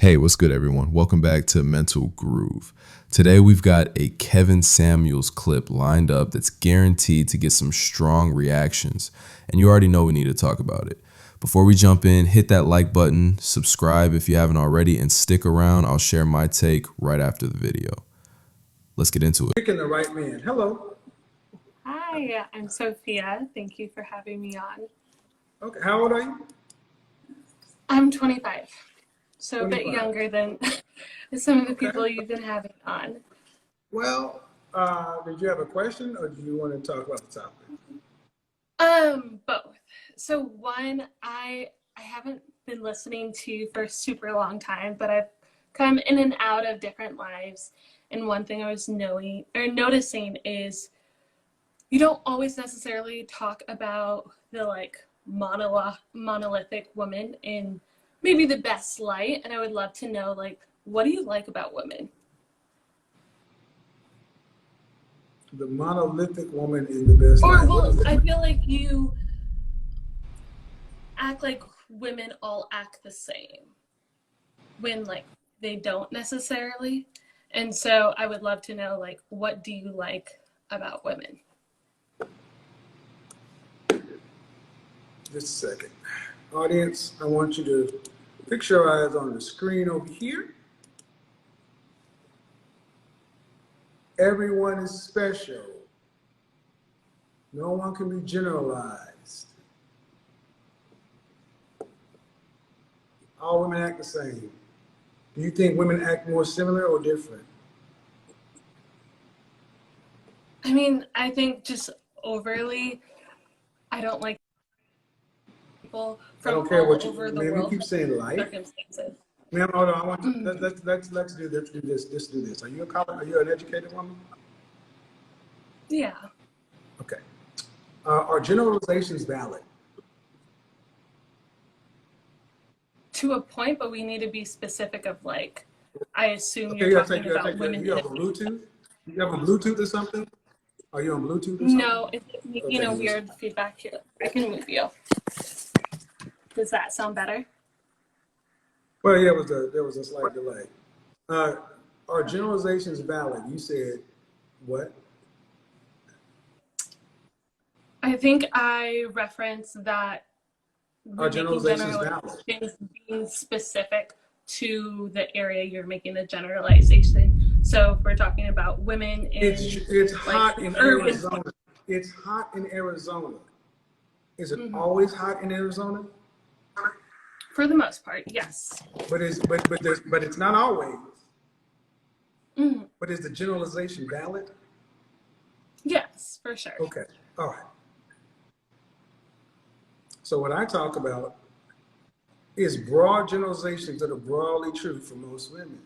Hey, what's good, everyone? Welcome back to Mental Groove. Today, we've got a Kevin Samuels clip lined up that's guaranteed to get some strong reactions, and you already know we need to talk about it. Before we jump in, hit that like button, subscribe if you haven't already, and stick around. I'll share my take right after the video. Let's get into it. Picking the right man. Hello. Hi, I'm Sophia. Thank you for having me on. Okay, how old are you? I'm 25, so 25. a bit younger than some of the people you've been having on. Well, did you have a question or do you want to talk about the topic? Both. So one, I haven't been listening to you for a super long time, but I've come in and out of different lives. And one thing I was noticing is you don't always necessarily talk about the monolithic woman in maybe the best light. And I would love to know, what do you like about women? The monolithic woman in the best light. Well, I feel like you act like women all act the same when they don't necessarily. And so I would love to know, what do you like about women? Just a second. Audience, I want you to fix your eyes on the screen over here. Everyone is special. No one can be generalized. All women act the same. Do you think women act more similar or different? I mean, I think just overly, I don't like people from all over the world. You keep saying like. Circumstances. Ma'am, hold on. I want to, let's do this. Let's do this. Are you an educated woman? Yeah. Okay. Are generalizations valid? To a point, but we need to be specific of I assume you're talking about women. You have a Bluetooth? You have a Bluetooth or something? Are you on Bluetooth or something? No, it's making a weird feedback here. I can move you. Does that sound better? Well, yeah, there was a slight delay. Are generalizations valid? You said what? I think I referenced that Are generalizations valid? Being specific to the area you're making the generalization. So if we're talking about women in it's hot in Arizona. It's hot in Arizona. Is it always hot in Arizona? For the most part, yes. But it's not always. But is the generalization valid? Yes, for sure. Okay. All right. So what I talk about is broad generalizations that are broadly true for most women.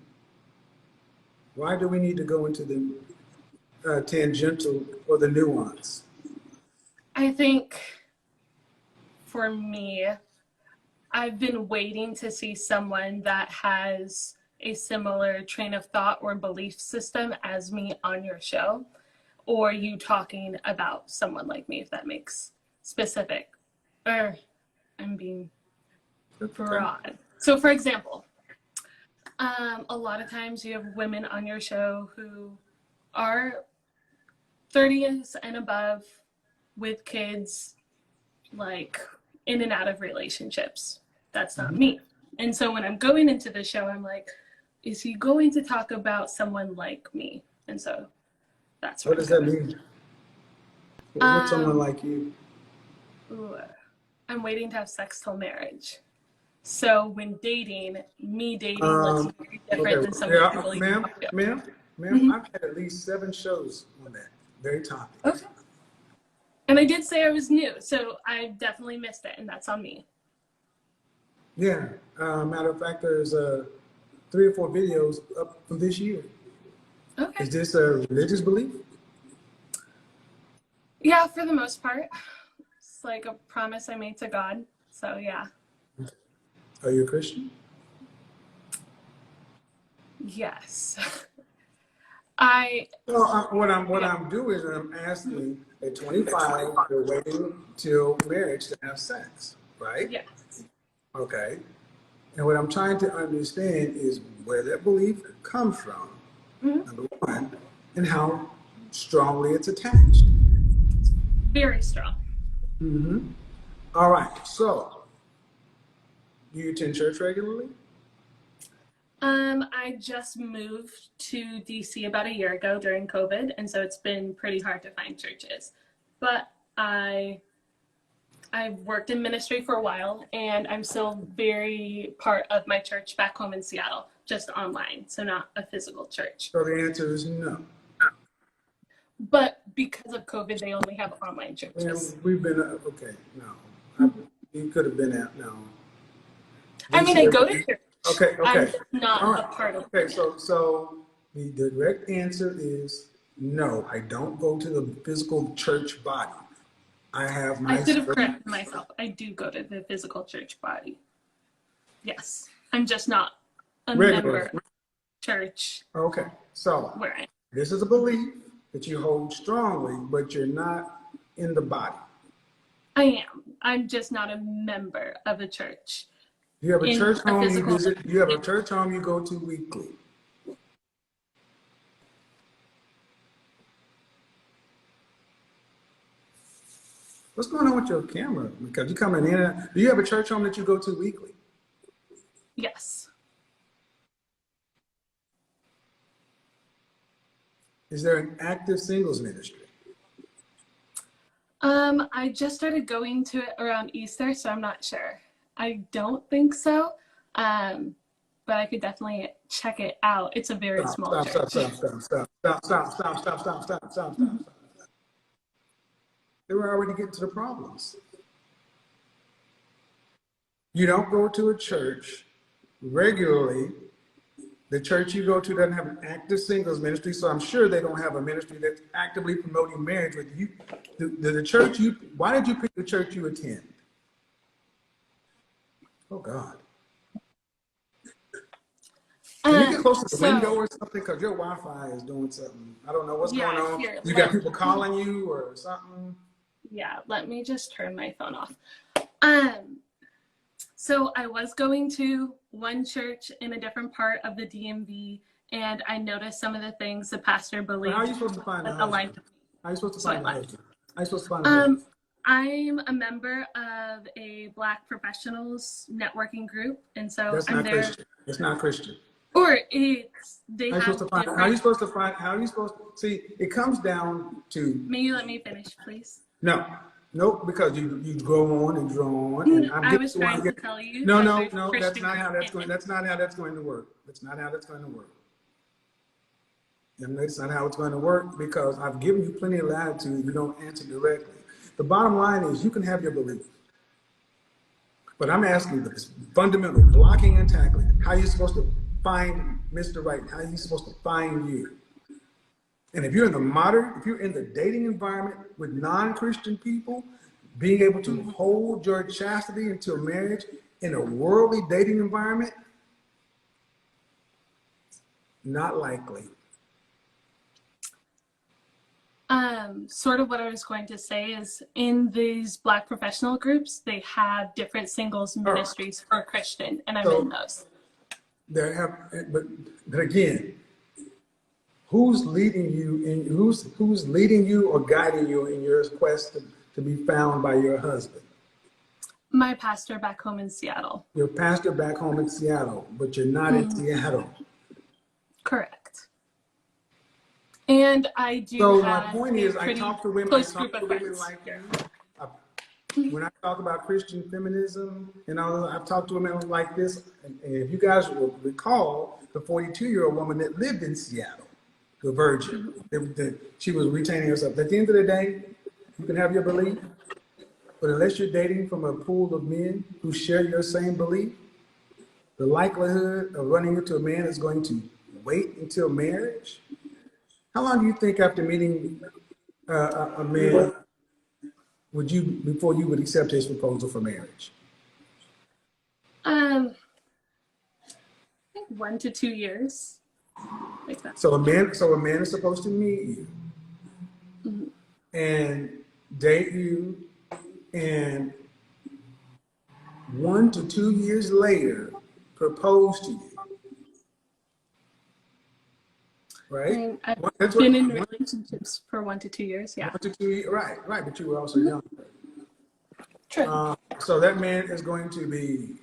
Why do we need to go into the tangential or the nuance? I think for me, I've been waiting to see someone that has a similar train of thought or belief system as me on your show, or you talking about someone like me, if that makes specific. Or I'm being broad. So for example, a lot of times you have women on your show who are 30s and above with kids, in and out of relationships. That's not me. And so when I'm going into the show, I'm like, is he going to talk about someone like me? And so that's what does that mean? What's someone like you? I'm waiting to have sex till marriage. So when dating, me dating looks very different than some of the people you talk to. Ma'am, I've had at least 7 shows on that very topic. Okay. And I did say I was new, so I definitely missed it, and that's on me. Yeah. Matter of fact, there's 3 or 4 videos up from this year. Okay. Is this a religious belief? Yeah, for the most part. It's like a promise I made to God. So yeah. Are you a Christian? Yes. What I'm doing is I'm asking at 25, you're waiting till marriage to have sex, right? Yes. Okay. And what I'm trying to understand is where that belief comes from, number one, and how strongly it's attached. Very strong. All right, so do you attend church regularly? I just moved to DC about a year ago during COVID, and so it's been pretty hard to find churches. But I've worked in ministry for a while, and I'm still very part of my church back home in Seattle, just online, so not a physical church. So the answer is no. But because of COVID, they only have online churches. And we've been, okay, no. You could have been at, no. I mean, I go to church. Okay. I'm not All right. a part of Okay, it. so the direct answer is no. I don't go to the physical church body. I have my. I should have corrected myself. I do go to the physical church body. Yes, I'm just not a member of church. Okay, so Where I this is a belief that you hold strongly, but you're not in the body. I am. I'm just not a member of a church. You have a In church a home you physical- visit. You have a church home you go to weekly. What's going on with your camera? Because you're coming in. Do you have a church home that you go to weekly? Yes. Is there an active singles ministry? I just started going to it around Easter, so I'm not sure. I don't think so. But I could definitely check it out. It's a very small church. Stop. They were already getting to the problems. You don't go to a church regularly. The church you go to doesn't have an active singles ministry, so I'm sure they don't have a ministry that's actively promoting marriage with you. The church why did you pick the church you attend? Oh God. Can you get close to the window or something? Because your Wi-Fi is doing something. I don't know what's going on. Here, You got people calling you or something? Yeah, let me just turn my phone off. So I was going to one church in a different part of the DMV, and I noticed some of the things the pastor believed. How are you supposed to find a husband? How are you supposed to find a husband? How are you supposed to find a husband? I'm a member of a Black professionals networking group, and so That's I'm not there. Christian. It's not Christian. Or it's they How are you have supposed to find? How are you supposed to find? How are you supposed to see? It comes down to. May you let me finish, please? Nope, because you go on and draw on, and I was trying to tell you. No, that no, there's that's Christian not how group that's going. That's not how that's going to work. That's not how that's going to work. And that's not how it's going to work because I've given you plenty of latitude. You don't answer directly. The bottom line is you can have your belief, but I'm asking the fundamental blocking and tackling. How are you supposed to find Mr. Right? How are you supposed to find you? And if you're in the dating environment with non-Christian people, being able to hold your chastity until marriage in a worldly dating environment, not likely. Sort of what I was going to say is in these Black professional groups, they have different singles ministries for Christian, and I'm in those. But again, who's leading you or guiding you in your quest to be found by your husband? My pastor back home in Seattle. Your pastor back home in Seattle, but you're not in Seattle. Correct. And I do So have my point is, I talk to women like you. When I talk about Christian feminism, I've talked to women like this. And if you guys will recall, the 42-year-old woman that lived in Seattle, the virgin, she was retaining herself. At the end of the day, you can have your belief, but unless you're dating from a pool of men who share your same belief, the likelihood of running into a man is going to wait until marriage. How long do you think after meeting a man before you would accept his proposal for marriage? I think 1 to 2 years. Like that. So a man is supposed to meet you and date you, and 1 to 2 years later, propose to you, I right? mean, I've That's been in what relationships for 1 to 2 years. Yeah. 1 to 2 years, right, right. But you were also young. True. So that man is going to be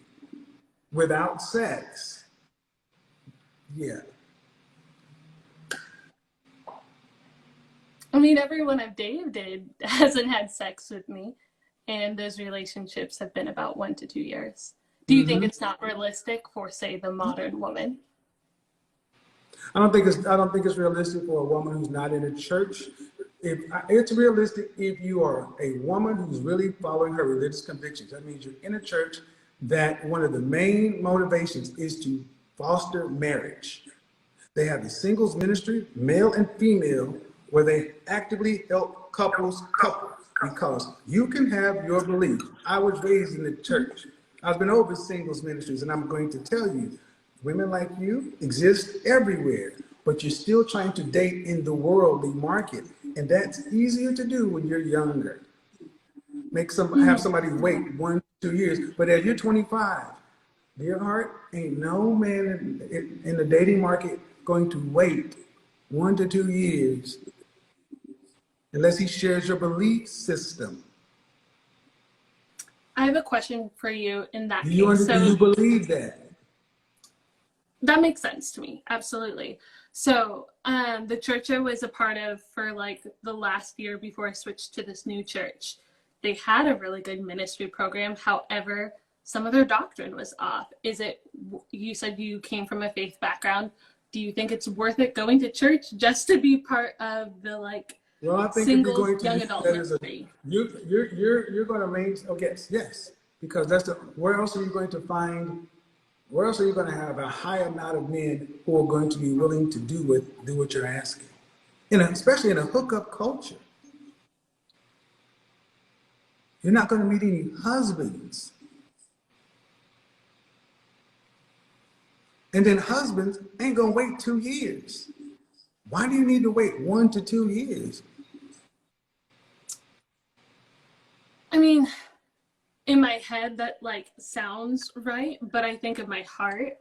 without sex. Yeah. I mean, everyone I've dated hasn't had sex with me, and those relationships have been about 1 to 2 years. Do you think Hmm. it's not realistic for, say, the modern woman? I don't think it's realistic for a woman who's not in a church. If it's realistic if you are a woman who's really following her religious convictions. That means you're in a church that one of the main motivations is to foster marriage. They have a singles ministry, male and female, where they actively help couples couple because you can have your belief. I was raised in the church. I've been over singles ministries, and I'm going to tell you, women like you exist everywhere, but you're still trying to date in the worldly market, and that's easier to do when you're younger. Have somebody wait 1 2 years, but as you're 25, dear heart, ain't no man in the dating market going to wait 1 to 2 years unless he shares your belief system. I have a question for you in that Do case. do you believe that? That makes sense to me. Absolutely. So, the church I was a part of for like the last year before I switched to this new church, they had a really good ministry program. However, some of their doctrine was off. You said you came from a faith background. Do you think it's worth it going to church just to be part of the like Well, I think if you're singles going to young use adult that as a ministry? you're going to maintain. Oh yes, because that's the where else are you going to find? Where else are you going to have a high amount of men who are going to be willing to do what you're asking? Especially in a hookup culture, you're not going to meet any husbands, and then husbands ain't going to wait 2 years. Why do you need to wait 1 to 2 years? I mean, in my head that like sounds right, but I think in my heart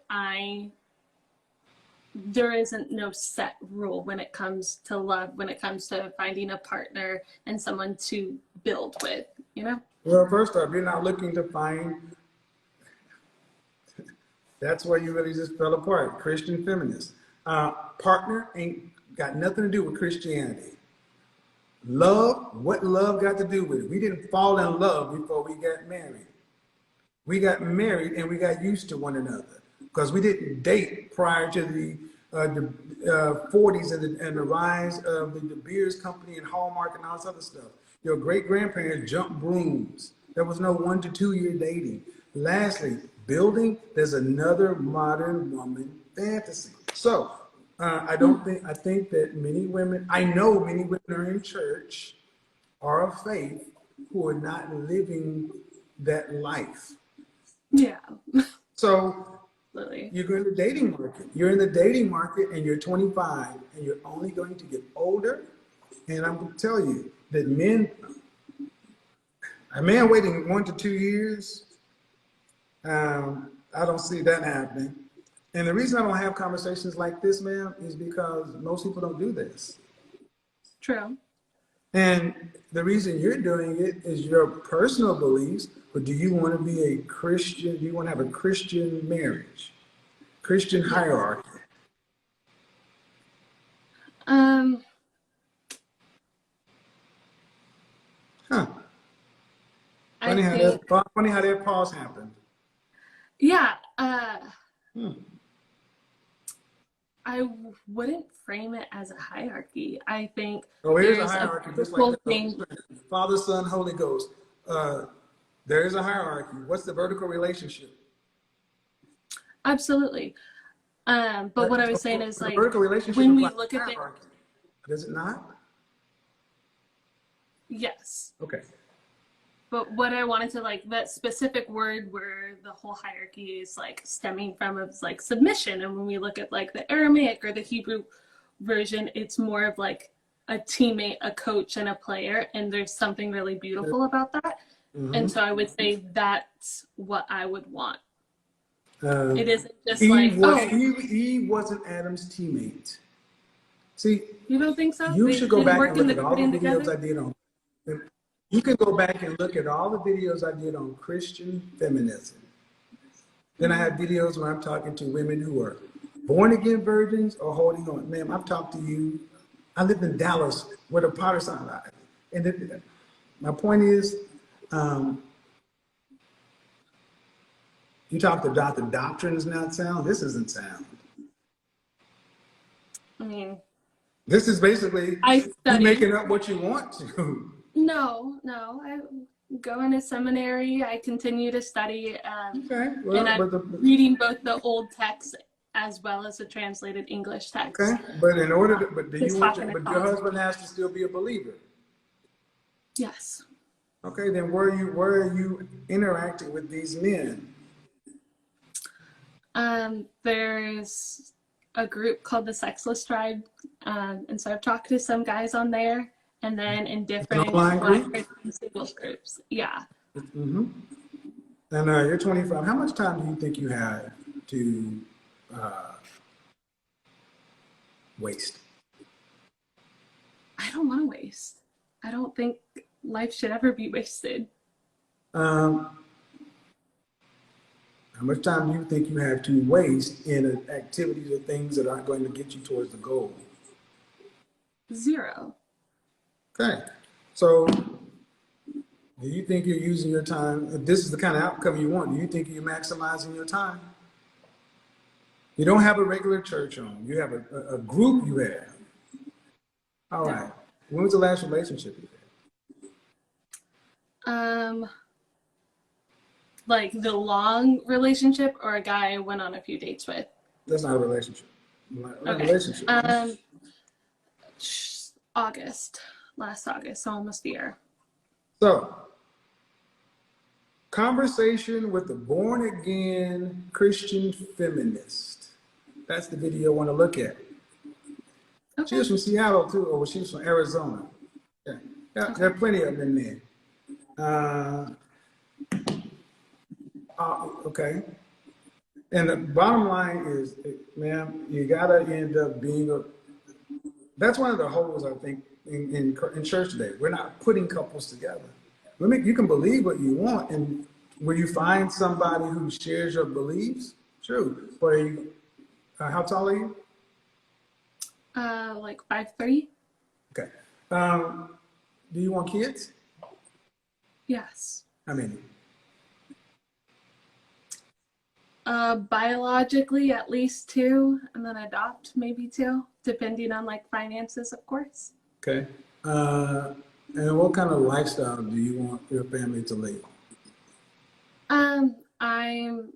there isn't no set rule when it comes to love, when it comes to finding a partner and someone to build with, you know? Well, first off, you're not looking to find. That's where you really just fell apart. Christian feminists. Partner ain't got nothing to do with Christianity. Love, what love got to do with it? We didn't fall in love before we got married. We got married and we got used to one another because we didn't date prior to the 40s and the rise of the De Beers Company and Hallmark and all this other stuff. Your great grandparents jumped brooms. There was no 1 to 2 year dating. Lastly, building, there's another modern woman fantasy. So I think that I know many women are in church, are of faith, who are not living that life. Yeah. So Absolutely. you're in the dating market. You're in the dating market and you're 25 and you're only going to get older. And I'm going to tell you that a man waiting 1 to 2 years, I don't see that happening. And the reason I don't have conversations like this, ma'am, is because most people don't do this. True. And the reason you're doing it is your personal beliefs, but do you want to be a Christian? Do you want to have a Christian marriage? Christian hierarchy? Um, Huh. I think, Funny how that pause happened. yeah, Hmm. I wouldn't frame it as a hierarchy. I think Oh, here's a there's a hierarchy, just like beautiful the Holy thing. Spirit. Father, Son, Holy Ghost. There is a hierarchy. What's the vertical relationship? Absolutely. But what I was saying is The like vertical relationship when we implies look at the hierarchy. Does it not? yes. Okay. But what I wanted to like that specific word where the whole hierarchy is like stemming from is like submission. And when we look at like the Aramaic or the Hebrew version, it's more of like a teammate, a coach, and a player. And there's something really beautiful about that. Mm-hmm. And so I would say that's what I would want. It isn't just like, Eve wasn't Adam's teammate. See, you don't think so? you They should go didn't back and work in look the at all the garden videos together? I did on. You can go back and look at all the videos I did on Christian feminism. Then I have videos where I'm talking to women who are born again virgins or holding on. Ma'am, I've talked to you. I lived in Dallas where the Potter's on. And my point is, you talked about the doctrine is not sound. This isn't sound. I mean, This is basically I you studied. making up what you want to. No. I go into seminary. I continue to study. Okay, And I'm reading both the old text as well as the translated English text. Okay, but in order to, but do you want But your husband has to still be a believer? Yes. Okay, then where are you interacting with these men? There's a group called the Sexless Tribe, and so I've talked to some guys on there, and then in different singles groups. Yeah. Mm-hmm. And you're 25. How much time do you think you have to waste? I don't want to waste. I don't think life should ever be wasted. How much time do you think you have to waste in activities or things that aren't going to get you towards the goal? 0. Okay. So do you think you're using your time? If this is the kind of outcome you want, do you think you're maximizing your time? You don't have a regular church home. You have a group you have. All right. When was the last relationship you had? Like the long relationship or a guy I went on a few dates with? That's not a relationship. Okay. Relationship. Last August, so almost a year. So, conversation with a born again Christian feminist. That's the video I want to look at. Okay. She was from Seattle too, or she was from Arizona. Yeah. Okay. There are plenty of them in there. Okay. And the bottom line is, ma'am, you gotta end up being that's one of the holes I think in church today. We're not putting couples together. You can believe what you want, and will you find somebody who shares your beliefs? True. But how tall are you? Like 5'3". Okay. Do you want kids? Yes. How many? Biologically at least 2, and then adopt maybe 2, depending on like finances, of course. Okay. And what kind of lifestyle do you want your family to live? I'm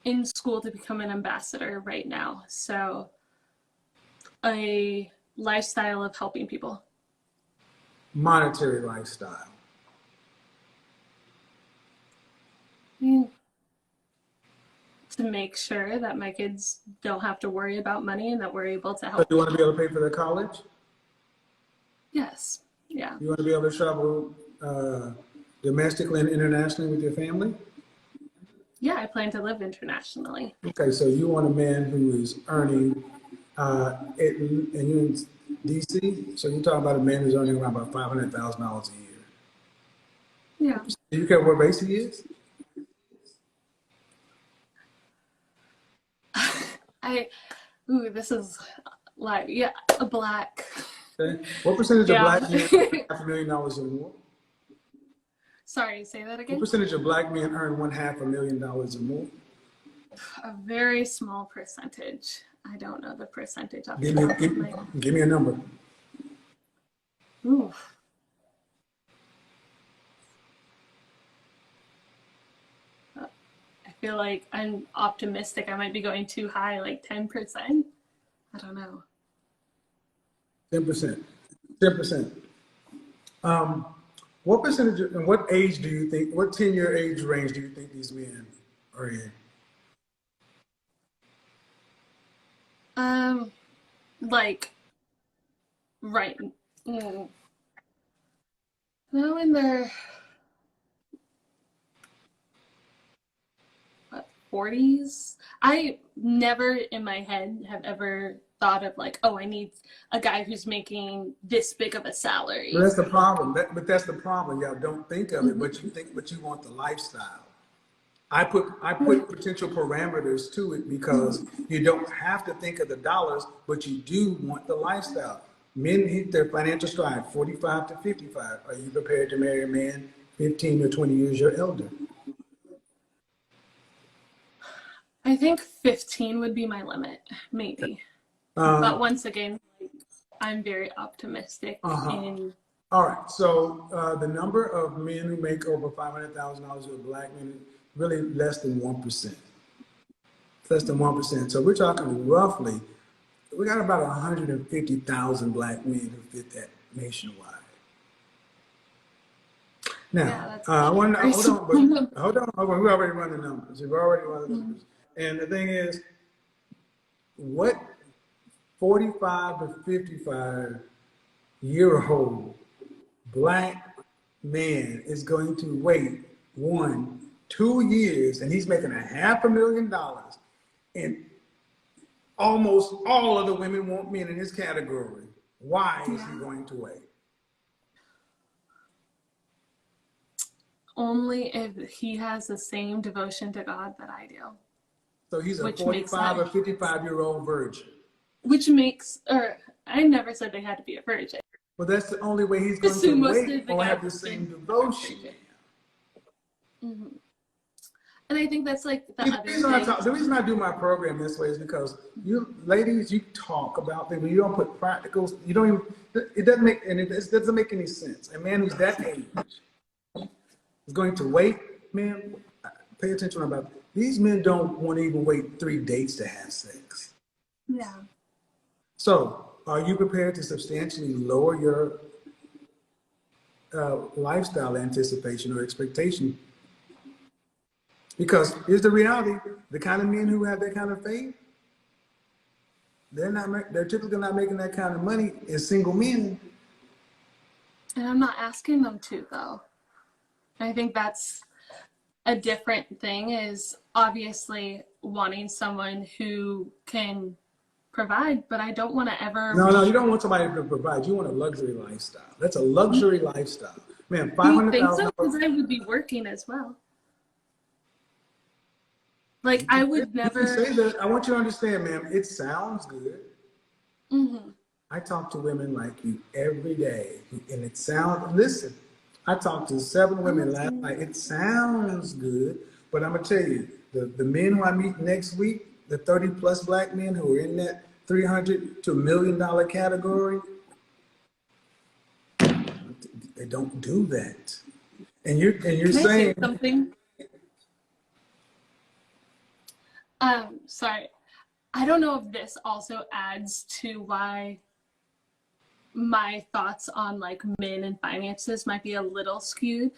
in school to become an ambassador right now, so a lifestyle of helping people. Monetary lifestyle. To make sure that my kids don't have to worry about money and that we're able to help. So you want to be able to pay for their college? Yes. Yeah. You want to be able to travel domestically and internationally with your family? Yeah, I plan to live internationally. Okay, so you want a man who is earning, and you're in DC, so you're talking about a man who's earning around about $500,000 a year. Yeah. Do you care what race he is? This is like, a black. Okay. What percentage of black men earn $500,000 or more? Sorry, say that again? What percentage of black men earn $500,000 or more? A very small percentage. I don't know the percentage. Give me a number. Oof. I feel like I'm optimistic. I might be going too high, like 10%. I don't know. 10%. 10%. What percentage and what age do you think, what 10-year age range do you think these men are in? Like, right. No, in their 40s. I never in my head have ever thought of like, oh, I need a guy who's making this big of a salary. But that's the problem. But that's the problem. Y'all don't think of it, but you want the lifestyle. I put potential parameters to it because you don't have to think of the dollars, but you do want the lifestyle. Men hit their financial stride 45 to 55. Are you prepared to marry a man 15 or 20 years your elder? I think 15 would be my limit, maybe. But once again, I'm very optimistic in. All right, so the number of men who make over $500,000 who are black men, really less than 1%. Less than 1%. So we're talking roughly, we got about 150,000 black men who fit that nationwide. Now, I want to hold on. We already run the numbers. We've already run the numbers. And the thing is, what 45 to 55-year-old black man is going to wait 2 years, and he's making $500,000, and almost all of the women want men in his category? Why is he going to wait? Only if he has the same devotion to God that I do. So he's a 45 or 55-year-old virgin. Which makes, or I never said they had to be a virgin. Well, that's the only way he's going to wait or have the same devotion. Mm-hmm. And I think that's like the The reason I do my program this way is because you ladies, you talk about things, you don't put practicals, you don't even, it doesn't make any sense. A man who's that age is going to wait, man, pay attention about it. These men don't want to even wait 3 dates to have sex. Yeah. So, are you prepared to substantially lower your lifestyle anticipation or expectation? Because here's the reality: the kind of men who have that kind of faith, they're typically not making that kind of money as single men. And I'm not asking them to, though. I think that's a different thing, is obviously wanting someone who can provide, but I don't want to ever. No, you don't want somebody to provide. You want a luxury lifestyle. That's a luxury lifestyle, man. $500,000. Because I would be working as well. Like I would never. You can say that. I want you to understand, ma'am. It sounds good. Mm-hmm. I talk to women like you every day, and it sounds. Listen, I talked to 7 women last night. It sounds good, but I'm gonna tell you, the men who I meet next week, the 30+ black men who are in that $300,000 to $1 million category, they don't do that. And you're Can saying I say something? Sorry. I don't know if this also adds to why my thoughts on like men and finances might be a little skewed,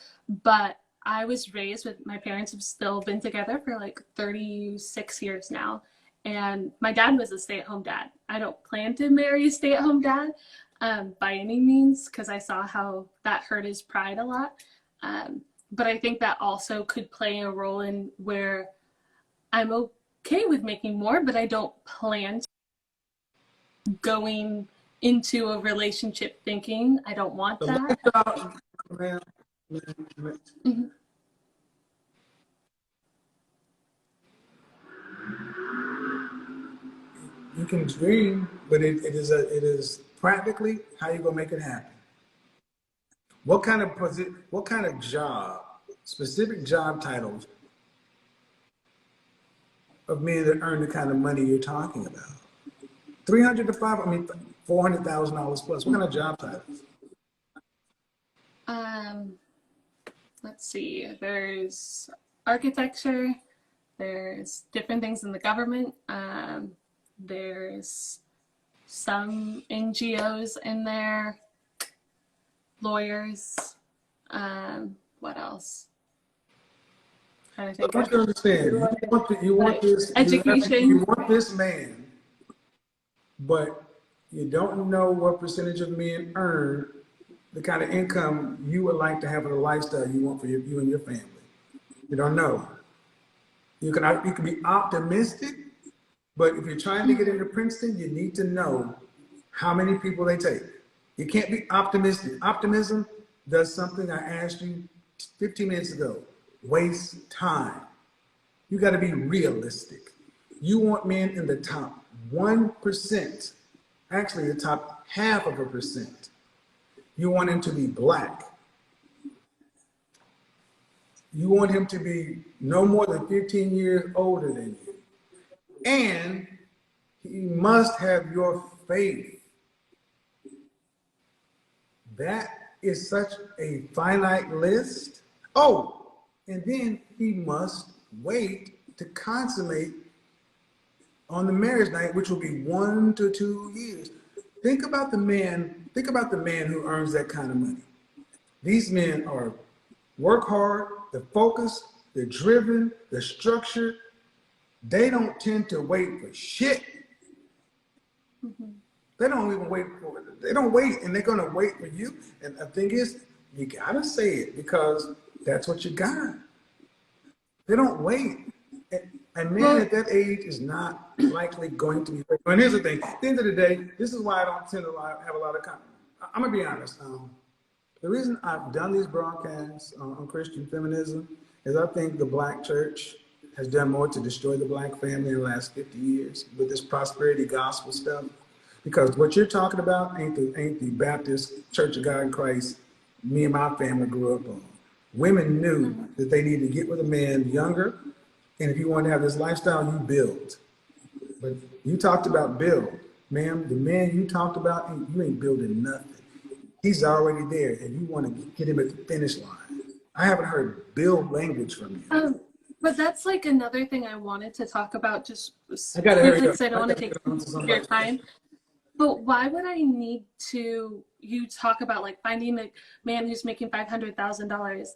but I was raised with, my parents have still been together for like 36 years now. And my dad was a stay-at-home dad. I don't plan to marry a stay-at-home dad by any means, because I saw how that hurt his pride a lot. But I think that also could play a role in where I'm okay with making more, but I don't plan to going into a relationship thinking I don't want that. Mm-hmm. you can dream, but it is practically how you gonna make it happen. What kind of job, specific job titles of men that earn the kind of money you're talking about? $400,000 plus. What kind of job titles? Let's see. There's architecture. There's different things in the government. There's some NGOs in there. Lawyers. What else? Trying to think. I want you to understand. You want this education. You want this man, but you don't know what percentage of men earn the kind of income you would like to have in a lifestyle you want for you and your family. You don't know. You can be optimistic, but if you're trying to get into Princeton, you need to know how many people they take. You can't be optimistic. Optimism does something I asked you 15 minutes ago. Waste time. You got to be realistic. You want men in the top 1%, actually the top half of a percent. You want him to be black. You want him to be no more than 15 years older than you. And he must have your faith. That is such a finite list. Oh, and then he must wait to consummate on the marriage night, which will be 1 to 2 years. Think about the man who earns that kind of money. These men are work hard, they're focused, they're driven, they're structured. They don't tend to wait for shit. Mm-hmm. They don't even wait for it. They don't wait, and they're gonna wait for you. And the thing is, you gotta say it because that's what you got. They don't wait. A man at that age is not likely going to be waiting. And here's the thing, at the end of the day, this is why I don't tend to have a lot of comments. I'm gonna be honest. The reason I've done these broadcasts on Christian feminism is I think the black church has done more to destroy the black family in the last 50 years with this prosperity gospel stuff. Because what you're talking about ain't the Baptist Church of God in Christ me and my family grew up on. Women knew that they needed to get with a man younger, and if you want to have this lifestyle, you build. But you talked about build. Ma'am, the man you talked about, you ain't building nothing. He's already there, and you want to get him at the finish line. I haven't heard build language from you. But that's like another thing I wanted to talk about just I gotta hurry up. because I don't want to take your time. But why would I need you talk about like finding a man who's making $500,000?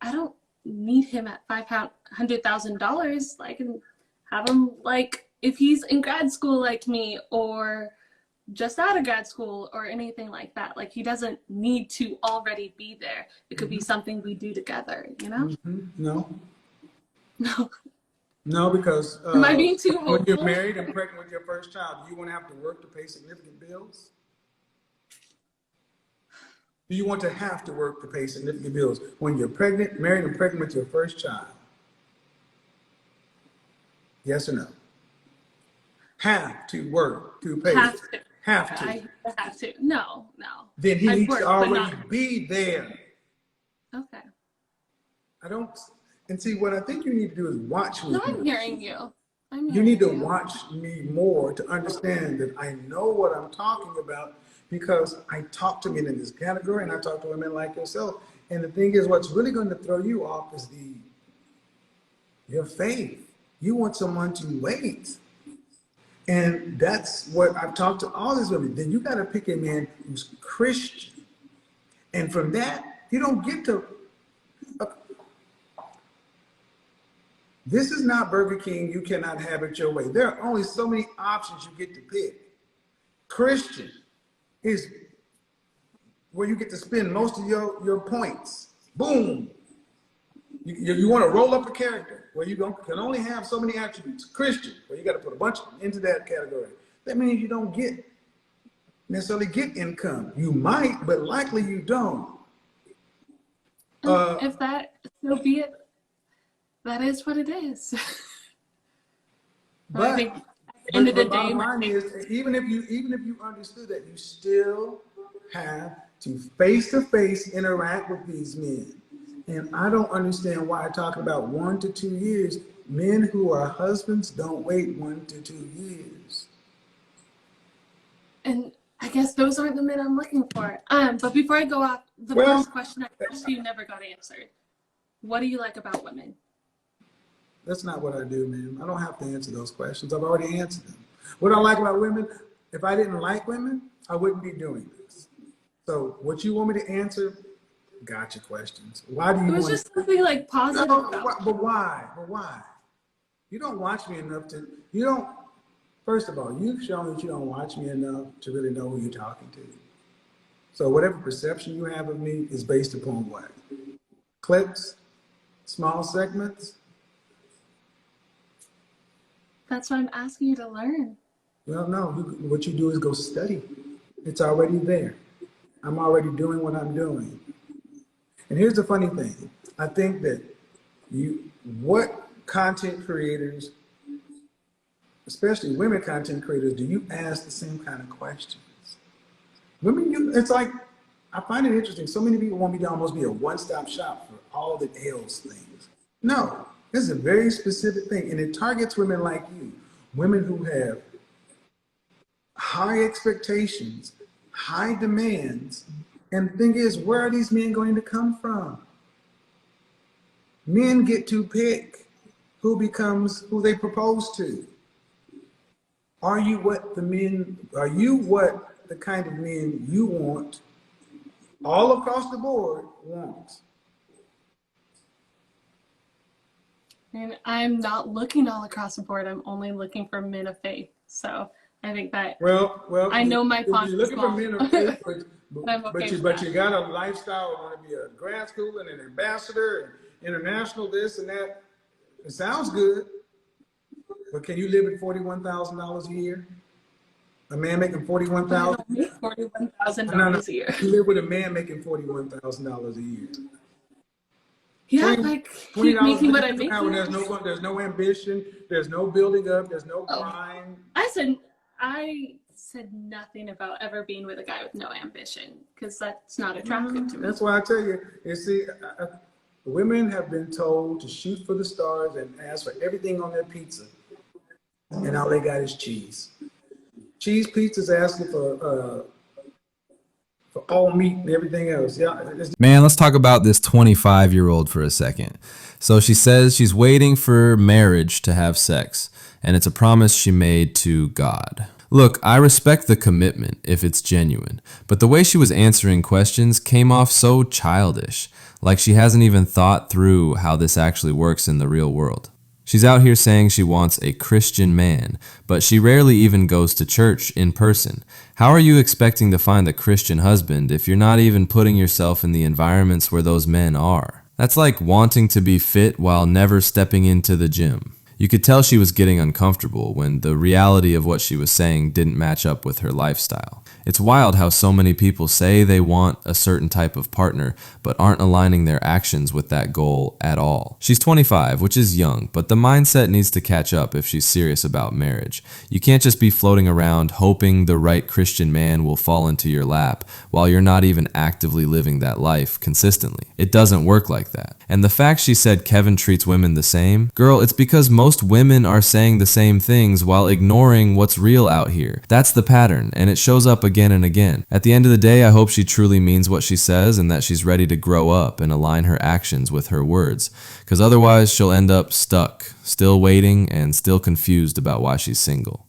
I don't need him at $500,000. I can have him like if he's in grad school like me or just out of grad school or anything like that. Like he doesn't need to already be there. It could be something we do together, you know? No. No. No, because am I being too hopeful? When you're married and pregnant with your first child, do you want to have to work to pay significant bills? Do you want to have to work to pay significant bills when you're pregnant, married and pregnant with your first child? Yes or no? Have to work to pay. Have to. Have to. I have to. No. Then he needs to already be there. Okay. I don't. And see, what I think you need to do is watch me. No, I'm hearing you. You need to watch me more to understand that I know what I'm talking about because I talk to men in this category and I talk to women like yourself. And the thing is, what's really going to throw you off is your faith. You want someone to wait. And that's what I've talked to all these women. Then you got to pick a man who's Christian. And from that, you don't get to. This is not Burger King. You cannot have it your way. There are only so many options you get to pick. Christian is where you get to spend most of your points. Boom. You want to roll up a character where you can only have so many attributes. Christian, where you got to put a bunch into that category. That means you don't necessarily get income. You might, but likely you don't. If that, so be it. That is what it is. But I think at the end of the day, bottom line is, even if you understood that, you still have to face interact with these men. And I don't understand why talking about 1 to 2 years, men who are husbands don't wait 1 to 2 years. And I guess those aren't the men I'm looking for. But before I go off, the first question I asked you never got answered. What do you like about women? That's not what I do, man. I don't have to answer those questions. I've already answered them. What I like about women, if I didn't like women, I wouldn't be doing this. So what you want me to answer, gotcha questions. Why do you want? It was just something like positive. No, but why? You don't watch me enough first of all, you've shown that you don't watch me enough to really know who you're talking to. So whatever perception you have of me is based upon what? Clips? Small segments? That's why I'm asking you to learn. Well, no, what you do is go study. It's already there. I'm already doing what I'm doing. And here's the funny thing. I think that what content creators, especially women content creators, do you ask the same kind of questions? Women, it's like, I find it interesting. So many people want me to almost be a one-stop shop for all the else things. No, this is a very specific thing, and it targets women like you, women who have high expectations, high demands, and the thing is, where are these men going to come from? Men get to pick who they propose to. Are you what the kind of men you want all across the board wants? And I'm not looking all across the board. I'm only looking for men of faith. So I think that I know my font is looking for small. men of faith, but you got a lifestyle. You want to be a grad school and an ambassador, and international this and that. It sounds good, but can you live at $41,000 a year? A man making $41,000. $41,000 a year. You live with a man making $41,000 a year. Yeah, like keep making what I'm making. There's no ambition. There's no building up. There's no grind. I said nothing about ever being with a guy with no ambition, because that's not attractive to me. That's why I tell you. You see, women have been told to shoot for the stars and ask for everything on their pizza, and all they got is cheese. Cheese pizza's asking for all meat and everything else. Yeah. Man, let's talk about this 25-year-old for a second. So she says she's waiting for marriage to have sex, and it's a promise she made to God. Look, I respect the commitment if it's genuine, but the way she was answering questions came off so childish, like she hasn't even thought through how this actually works in the real world. She's out here saying she wants a Christian man, but she rarely even goes to church in person. How are you expecting to find a Christian husband if you're not even putting yourself in the environments where those men are? That's like wanting to be fit while never stepping into the gym. You could tell she was getting uncomfortable when the reality of what she was saying didn't match up with her lifestyle. It's wild how so many people say they want a certain type of partner, but aren't aligning their actions with that goal at all. She's 25, which is young, but the mindset needs to catch up if she's serious about marriage. You can't just be floating around hoping the right Christian man will fall into your lap while you're not even actively living that life consistently. It doesn't work like that. And the fact she said Kevin treats women the same, girl, it's because most women are saying the same things while ignoring what's real out here. That's the pattern, and it shows up again and again. At the end of the day, I hope she truly means what she says and that she's ready to grow up and align her actions with her words, because otherwise she'll end up stuck, still waiting and still confused about why she's single.